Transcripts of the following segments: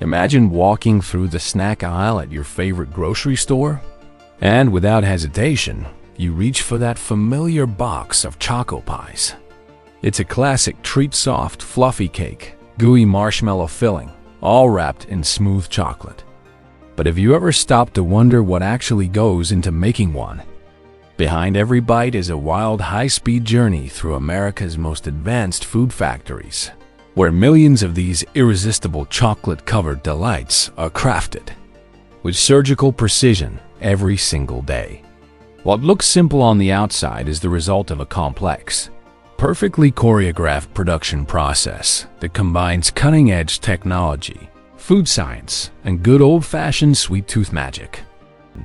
Imagine walking through the snack aisle at your favorite grocery store, and without hesitation, you reach for that familiar box of Choco Pies. It's a classic treat-soft, fluffy cake, gooey marshmallow filling, all wrapped in smooth chocolate. But have you ever stopped to wonder what actually goes into making one? Behind every bite is a wild, high-speed journey through America's most advanced food factories, where millions of these irresistible chocolate-covered delights are crafted with surgical precision every single day. What looks simple on the outside is the result of a complex, perfectly choreographed production process that combines cutting-edge technology, food science, and good old-fashioned sweet tooth magic.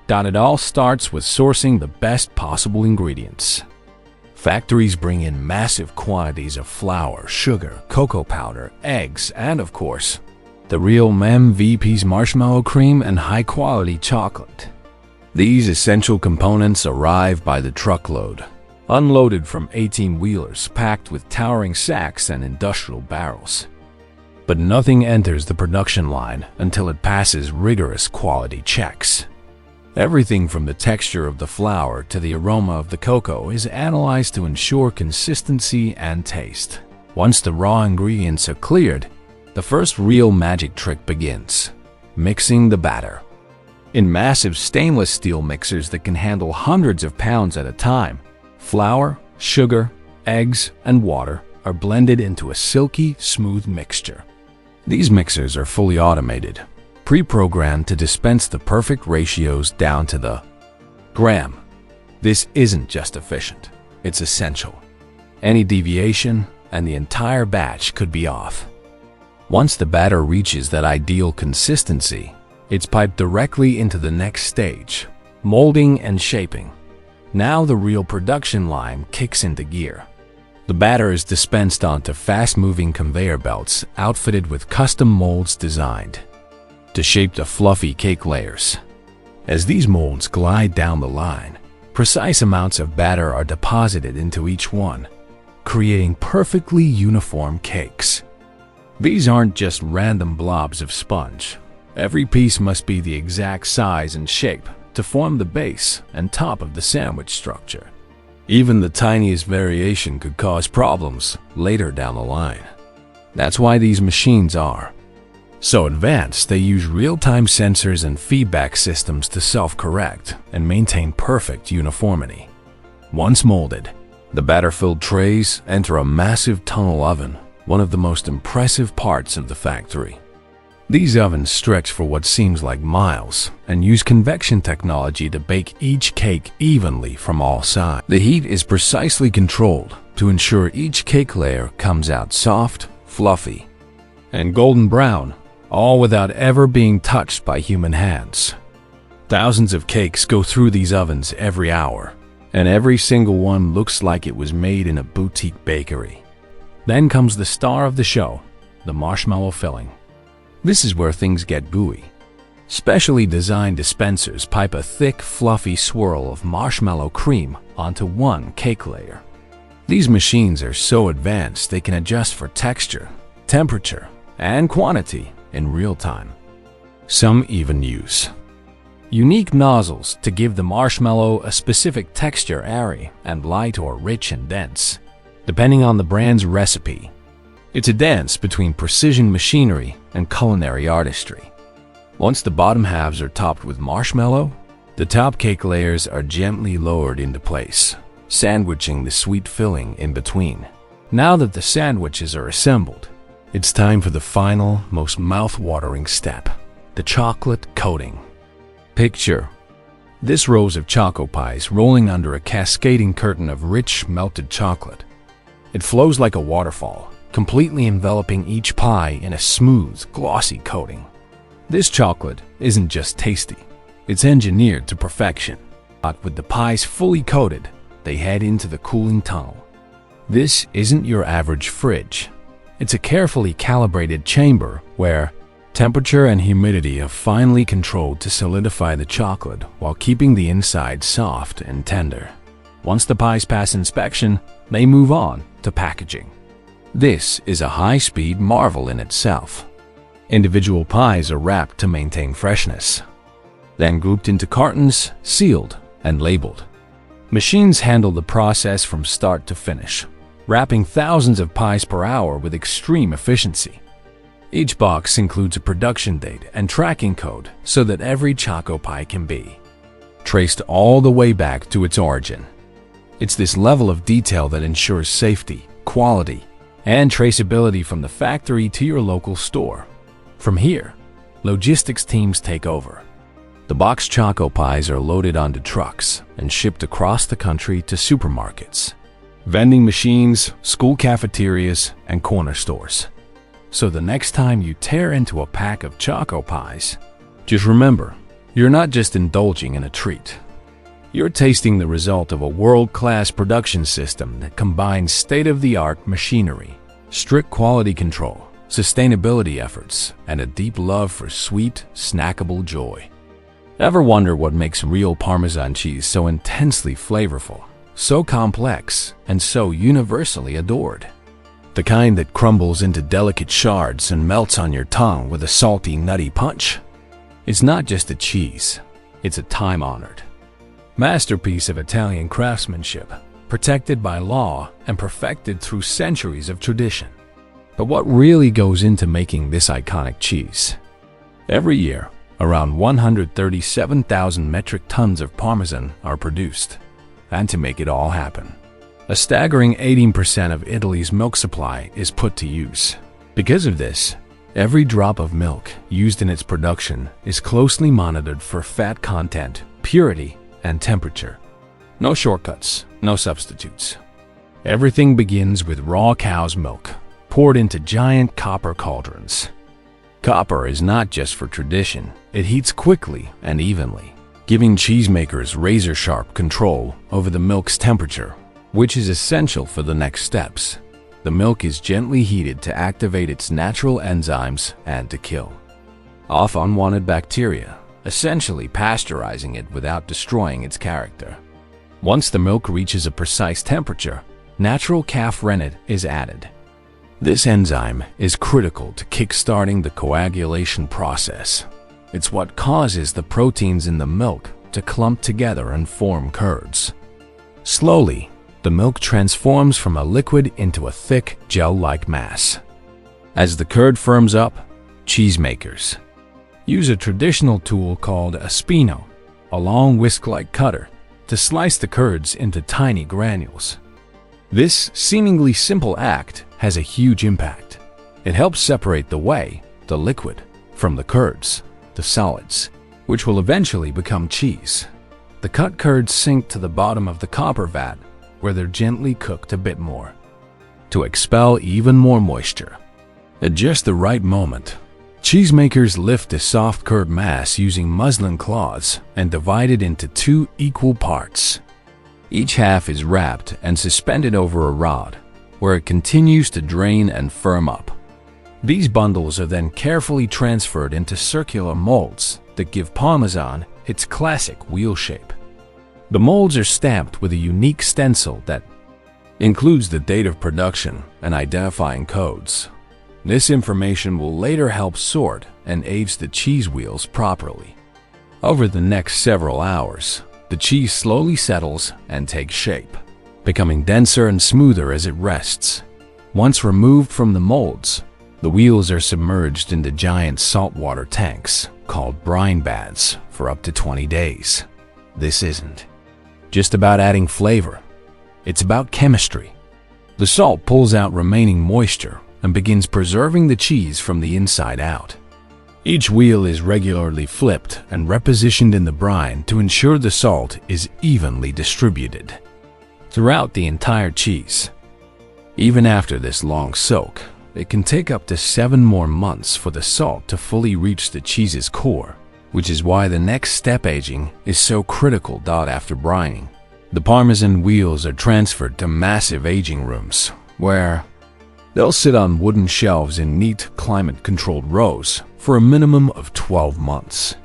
It all starts with sourcing the best possible ingredients. Factories bring in massive quantities of flour, sugar, cocoa powder, eggs, and of course, the real MVP's marshmallow cream and high-quality chocolate. These essential components arrive by the truckload, unloaded from 18-wheelers packed with towering sacks and industrial barrels. But nothing enters the production line until it passes rigorous quality checks. Everything from the texture of the flour to the aroma of the cocoa is analyzed to ensure consistency and taste. Once the raw ingredients are cleared, the first real magic trick begins: mixing the batter. In massive stainless steel mixers that can handle hundreds of pounds at a time, flour, sugar, eggs, and water are blended into a silky, smooth mixture. These mixers are fully automated, pre-programmed to dispense the perfect ratios down to the gram. This isn't just efficient, it's essential. Any deviation, and the entire batch could be off. Once the batter reaches that ideal consistency, it's piped directly into the next stage, molding and shaping. Now the real production line kicks into gear. The batter is dispensed onto fast-moving conveyor belts outfitted with custom molds designed to shape the fluffy cake layers. As these molds glide down the line, precise amounts of batter are deposited into each one, creating perfectly uniform cakes. These aren't just random blobs of sponge. Every piece must be the exact size and shape to form the base and top of the sandwich structure. Even the tiniest variation could cause problems later down the line. That's why these machines are so advanced. They use real-time sensors and feedback systems to self-correct and maintain perfect uniformity. Once molded, the batter-filled trays enter a massive tunnel oven, one of the most impressive parts of the factory. These ovens stretch for what seems like miles and use convection technology to bake each cake evenly from all sides. The heat is precisely controlled to ensure each cake layer comes out soft, fluffy, and golden brown, all without ever being touched by human hands. Thousands of cakes go through these ovens every hour, and every single one looks like it was made in a boutique bakery. Then comes the star of the show, the marshmallow filling. This is where things get gooey. Specially designed dispensers pipe a thick, fluffy swirl of marshmallow cream onto one cake layer. These machines are so advanced they can adjust for texture, temperature, and quantity in real time. Some even use unique nozzles to give the marshmallow a specific texture, airy and light or rich and dense, depending on the brand's recipe. It's a dance between precision machinery and culinary artistry. Once the bottom halves are topped with marshmallow, the top cake layers are gently lowered into place, sandwiching the sweet filling in between. Now that the sandwiches are assembled, it's time for the final, most mouth-watering step, the chocolate coating. Picture this rows of Choco Pies rolling under a cascading curtain of rich, melted chocolate. It flows like a waterfall, completely enveloping each pie in a smooth, glossy coating. This chocolate isn't just tasty, it's engineered to perfection. But with the pies fully coated, they head into the cooling tunnel. This isn't your average fridge. It's a carefully calibrated chamber where temperature and humidity are finely controlled to solidify the chocolate while keeping the inside soft and tender. Once the pies pass inspection, they move on to packaging. This is a high-speed marvel in itself. Individual pies are wrapped to maintain freshness, then grouped into cartons, sealed, and labeled. Machines handle the process from start to finish, wrapping thousands of pies per hour with extreme efficiency. Each box includes a production date and tracking code so that every Choco Pie can be traced all the way back to its origin. It's this level of detail that ensures safety, quality, and traceability from the factory to your local store. From here, logistics teams take over. The boxed Choco Pies are loaded onto trucks and shipped across the country to supermarkets, vending machines, school cafeterias, and corner stores. So the next time you tear into a pack of Choco Pies, just remember, you're not just indulging in a treat. You're tasting the result of a world-class production system that combines state-of-the-art machinery, strict quality control, sustainability efforts, and a deep love for sweet, snackable joy. Ever wonder what makes real Parmesan cheese so intensely flavorful, so complex, and so universally adored? The kind that crumbles into delicate shards and melts on your tongue with a salty, nutty punch? It's not just a cheese, it's a time-honored masterpiece of Italian craftsmanship, protected by law and perfected through centuries of tradition. But what really goes into making this iconic cheese? Every year, around 137,000 metric tons of Parmesan are produced. And to make it all happen, a staggering 18% of Italy's milk supply is put to use. Because of this, every drop of milk used in its production is closely monitored for fat content, purity, and temperature. No shortcuts, no substitutes. Everything begins with raw cow's milk, poured into giant copper cauldrons. Copper is not just for tradition, it heats quickly and evenly, giving cheesemakers razor-sharp control over the milk's temperature, which is essential for the next steps. The milk is gently heated to activate its natural enzymes and to kill off unwanted bacteria, essentially pasteurizing it without destroying its character. Once the milk reaches a precise temperature, natural calf rennet is added. This enzyme is critical to kickstarting the coagulation process. It's what causes the proteins in the milk to clump together and form curds. Slowly, the milk transforms from a liquid into a thick, gel-like mass. As the curd firms up, cheesemakers use a traditional tool called a spino, a long whisk-like cutter, to slice the curds into tiny granules. This seemingly simple act has a huge impact. It helps separate the whey, the liquid, from the curds, the solids, which will eventually become cheese. The cut curds sink to the bottom of the copper vat, where they're gently cooked a bit more, to expel even more moisture. At just the right moment, cheesemakers lift the soft curd mass using muslin cloths and divide it into 2 equal parts. Each half is wrapped and suspended over a rod, where it continues to drain and firm up. These bundles are then carefully transferred into circular molds that give Parmesan its classic wheel shape. The molds are stamped with a unique stencil that includes the date of production and identifying codes. This information will later help sort and age the cheese wheels properly. Over the next several hours, the cheese slowly settles and takes shape, becoming denser and smoother as it rests. Once removed from the molds, the wheels are submerged into giant saltwater tanks called brine baths for up to 20 days. This isn't just about adding flavor, it's about chemistry. The salt pulls out remaining moisture and begins preserving the cheese from the inside out. Each wheel is regularly flipped and repositioned in the brine to ensure the salt is evenly distributed throughout the entire cheese. Even after this long soak, it can take up to 7 more months for the salt to fully reach the cheese's core, which is why the next step aging is so critical. After brining, the Parmesan wheels are transferred to massive aging rooms, where they'll sit on wooden shelves in neat, climate-controlled rows for a minimum of 12 months.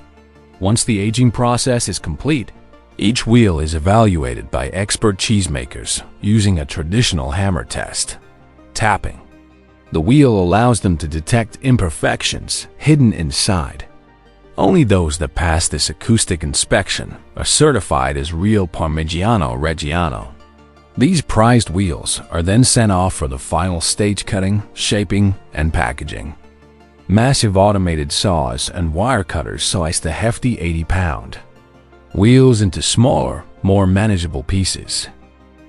Once the aging process is complete, each wheel is evaluated by expert cheesemakers using a traditional hammer test, tapping. The wheel allows them to detect imperfections hidden inside. Only those that pass this acoustic inspection are certified as real Parmigiano Reggiano. These prized wheels are then sent off for the final stage cutting, shaping, and packaging. Massive automated saws and wire cutters slice the hefty 80-pound wheels into smaller, more manageable pieces.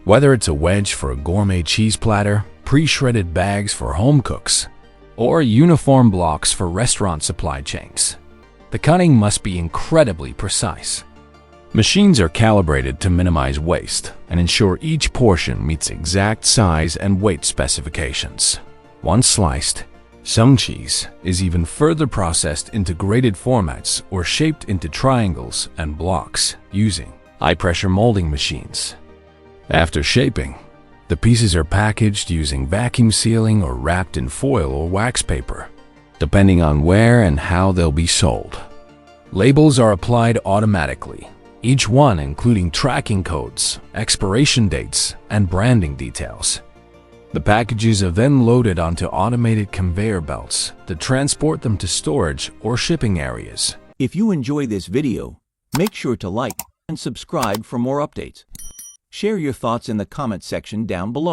Whether it's a wedge for a gourmet cheese platter, pre-shredded bags for home cooks, or uniform blocks for restaurant supply chains, the cutting must be incredibly precise. Machines are calibrated to minimize waste and ensure each portion meets exact size and weight specifications. Once sliced, some cheese is even further processed into graded formats or shaped into triangles and blocks using high-pressure molding machines. After shaping, the pieces are packaged using vacuum sealing or wrapped in foil or wax paper, depending on where and how they'll be sold. Labels are applied automatically, each one including tracking codes, expiration dates, and branding details. The packages are then loaded onto automated conveyor belts to transport them to storage or shipping areas. If you enjoy this video, make sure to like and subscribe for more updates. Share your thoughts in the comment section down below.